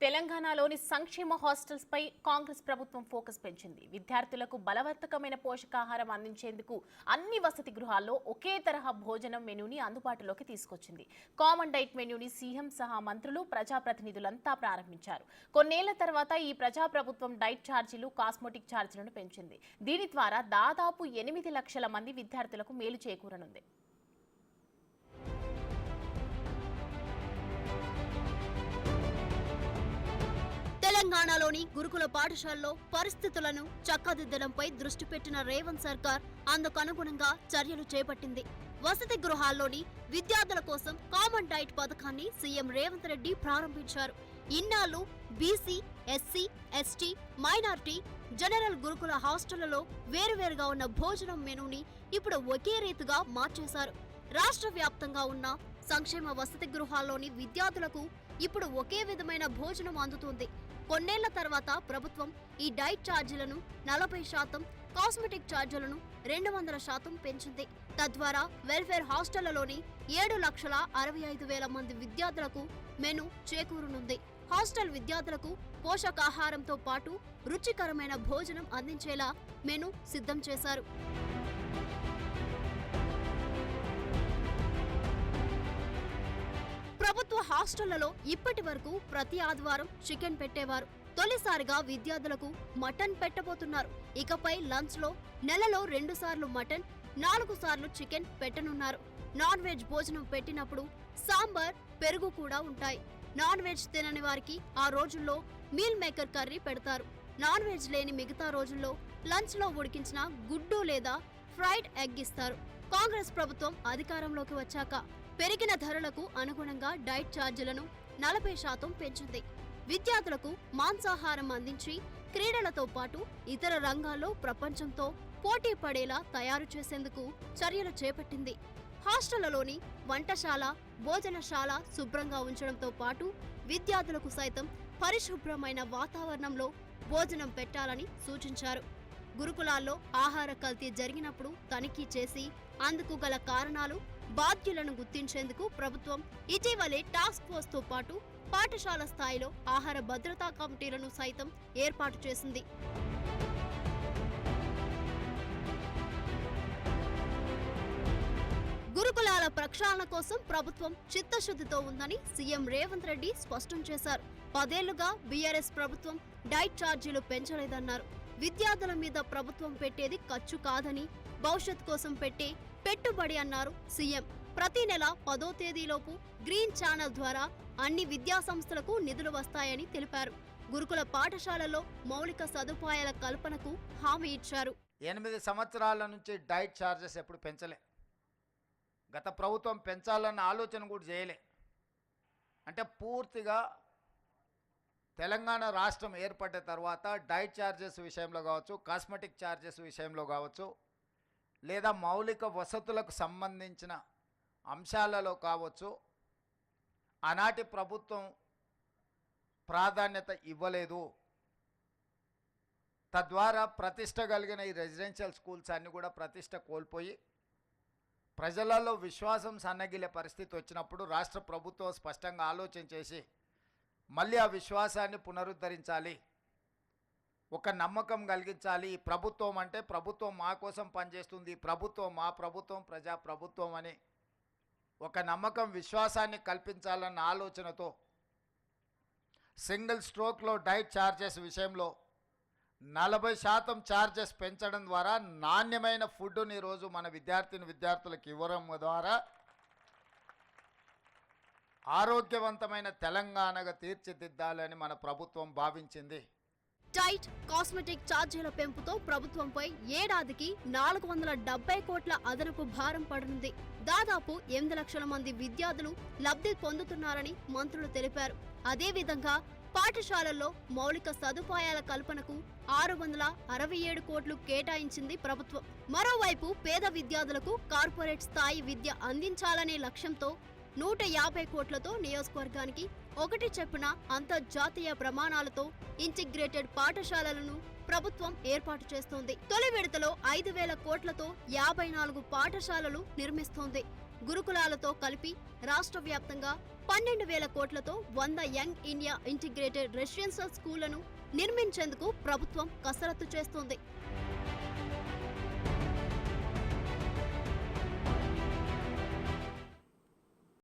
తెలంగాణలోని సంక్షేమ హాస్టల్స్ పై కాంగ్రెస్ ప్రభుత్వం ఫోకస్ పెంచింది. విద్యార్థులకు బలవర్ధకమైన పోషకాహారం అందించేందుకు అన్ని వసతి గృహాల్లో ఒకే తరహా భోజనం మెనూని అందుబాటులోకి తీసుకొచ్చింది. కామన్ డైట్ మెనూని సీఎం సహా మంత్రులు, ప్రజాప్రతినిధులంతా ప్రారంభించారు. కొన్నేళ్ల తర్వాత ఈ ప్రజాప్రభుత్వం డైట్ ఛార్జీలు, కాస్మెటిక్ ఛార్జీలను పెంచింది. దీని ద్వారా దాదాపు 8 లక్షల మంది విద్యార్థులకు మేలు చేకూరనుంది. తెలంగాణలోని గురుకుల పాఠశాలలో పరిస్థితులను చక్కదిద్దడంపై దృష్టి పెట్టిన రేవంత్ సర్కార్ అందుకనుగుణంగా చర్యలు చేపట్టింది. వసతి గృహాల్లోని విద్యార్థుల కోసం కామన్ డైట్ పథకాన్ని సీఎం రేవంత్ రెడ్డి ప్రారంభించారు. ఇన్నాళ్లు BC, SC, ST, minority, general gurukul హాస్టళ్లలో వేరువేరుగా ఉన్న భోజనం మెనూని ఇప్పుడు ఒకే రీతిగా మార్చేశారు. రాష్ట్ర వ్యాప్తంగా ఉన్న సంక్షేమ వసతి గృహాల్లోని విద్యార్థులకు ఇప్పుడు ఒకే విధమైన భోజనం అందుతుంది. కొన్నేళ్ల తర్వాత ప్రభుత్వం ఈ డైట్ ఛార్జీలను 40%, కాస్మెటిక్ ఛార్జీలను 200% పెంచింది. తద్వారా వెల్ఫేర్ హాస్టళ్లలోని 7,65,000 మంది విద్యార్థులకు మెను చేకూరనుంది. హాస్టల్ విద్యార్థులకు పోషకాహారంతో పాటు రుచికరమైన భోజనం అందించేలా మెను సిద్ధం చేశారు. ప్రభుత్వ హాస్టళ్లలో ఇప్పటి వరకు ప్రతి ఆదివారం చికెన్ పెట్టేవారు. తొలిసారిగా విద్యార్థులకు మటన్ పెట్టబోతున్నారు. ఇకపై లంచ్ లో నెలలో 2 సార్లు మటన్, 4 సార్లు చికెన్ పెట్టనున్నారు. నాన్ వెజ్ భోజనం పెట్టినప్పుడు సాంబార్, పెరుగు కూడా ఉంటాయి. నాన్ వెజ్ తినని వారికి ఆ రోజుల్లో మీల్ మేకర్ కర్రీ పెడతారు. నాన్ వెజ్ లేని మిగతా రోజుల్లో లంచ్ లో ఉడికించిన గుడ్డు లేదా ఫ్రైడ్ ఎగ్ ఇస్తారు. కాంగ్రెస్ ప్రభుత్వం అధికారంలోకి వచ్చాక పెరిగిన ధరలకు అనుగుణంగా డైట్ ఛార్జీలను 40% పెంచింది. విద్యార్థులకు మాంసాహారం అందించి క్రీడలతో పాటు ఇతర రంగాల్లో ప్రపంచంతో పోటీ పడేలా తయారు చేసేందుకు చర్యలు చేపట్టింది. హాస్టళ్లలోని వంటశాల, భోజనశాల శుభ్రంగా ఉంచడంతో పాటు విద్యార్థులకు సైతం పరిశుభ్రమైన వాతావరణంలో భోజనం పెట్టాలని సూచించారు. గురుకులాల్లో ఆహార కల్తీ జరిగినప్పుడు తనిఖీ చేసి అందుకు గల కారణాలు, బాధ్యులను గుర్తించేందుకు ప్రభుత్వం ఇటీవలే టాస్క్ ఫోర్స్ తో పాటు పాఠశాల స్థాయిలో ఆహార భద్రతా కమిటీలను సైతం ఏర్పాటు చేసింది. గురుకులాల ప్రక్షాళన కోసం ప్రభుత్వం చిత్తశుద్ధితో ఉందని సీఎం రేవంత్ రెడ్డి స్పష్టం చేశారు. 10 ఏళ్లుగా బీఆర్ఎస్ ప్రభుత్వం డైట్ ఛార్జీలు పెంచలేదన్నారు. విద్యార్థుల మీద ప్రభుత్వం పెట్టేది ఖర్చు కాదని, భవిష్యత్ కోసం పెట్టే పెట్టుబడి అన్నారు సీఎం. ప్రతి నెల 10వ తేదీలోపు గ్రీన్ ఛానల్ ద్వారా అన్ని విద్యా సంస్థలకు నిధులు వస్తాయని తెలిపారు. గురుకుల పాఠశాలలో మౌలిక సదుపాయాల కల్పనకు హామీ ఇచ్చారు. 8 సంవత్సరాల నుంచి డైట్ ఛార్జెస్ ఎప్పుడు పెంచలే. గత ప్రభుత్వం పెంచాలన్న ఆలోచన కూడా చేయలే. అంటే పూర్తిగా తెలంగాణ రాష్ట్రం ఏర్పడ్డ తర్వాత డైట్ ఛార్జెస్ విషయంలో కావచ్చు, కాస్మెటిక్ ఛార్జెస్ విషయంలో కావచ్చు, లేదా మౌలిక వసతులకు సంబంధించిన అంశాలలో కావచ్చు, ఆనాటి ప్రభుత్వం ప్రాధాన్యత ఇవ్వలేదు. తద్వారా ప్రతిష్ట కలిగిన ఈ రెసిడెన్షియల్ స్కూల్స్ అన్నీ కూడా ప్రతిష్ట కోల్పోయి ప్రజలలో విశ్వాసం సన్నగిలే పరిస్థితి వచ్చినప్పుడు రాష్ట్ర ప్రభుత్వం స్పష్టంగా ఆలోచన చేసి మళ్ళీ ఆ విశ్వాసాన్ని పునరుద్ధరించాలి, ఒక నమ్మకం కలిగించాలి. ఈ ప్రభుత్వం అంటే ప్రభుత్వం మా కోసం పనిచేస్తుంది, ప్రభుత్వం మా ప్రభుత్వం, ప్రజా ప్రభుత్వం అని ఒక నమ్మకం, విశ్వాసాన్ని కల్పించాలన్న ఆలోచనతో సింగిల్ స్ట్రోక్లో డైట్ ఛార్జెస్ విషయంలో 40% ఛార్జెస్ పెంచడం ద్వారా నాణ్యమైన ఫుడ్ని ఈరోజు మన విద్యార్థులకు ఇవ్వడం ద్వారా ఆరోగ్యవంతమైన తెలంగాణగా తీర్చిదిద్దాలని మన ప్రభుత్వం భావించింది. డైట్, కాస్మెటిక్ ఛార్జీల పెంపుతో ప్రభుత్వంపై ఏడాదికి 470 కోట్ల అదనపు భారం పడనుంది. దాదాపు 8 లక్షల మంది విద్యార్థులు లబ్ధి పొందుతున్నారని మంత్రులు తెలిపారు. అదేవిధంగా పాఠశాలల్లో మౌలిక సదుపాయాల కల్పనకు 667 కోట్లు కేటాయించింది ప్రభుత్వం. మరోవైపు పేద విద్యార్థులకు కార్పొరేట్ స్థాయి విద్య అందించాలనే లక్ష్యంతో 150 కోట్లతో నియోజకవర్గానికి 1 చొప్పున అంతర్జాతీయ ప్రమాణాలతో ఇంటిగ్రేటెడ్ పాఠశాలలను ప్రభుత్వం ఏర్పాటు చేస్తోంది. తొలి విడతలో 5,000 కోట్లతో 54 పాఠశాలలు నిర్మిస్తోంది. గురుకులాలతో కలిపి రాష్ట్ర వ్యాప్తంగా 12,000 కోట్లతో 100 యంగ్ ఇండియా ఇంటిగ్రేటెడ్ రెసిడెన్షియల్ స్కూళ్లను నిర్మించేందుకు ప్రభుత్వం కసరత్తు చేస్తోంది.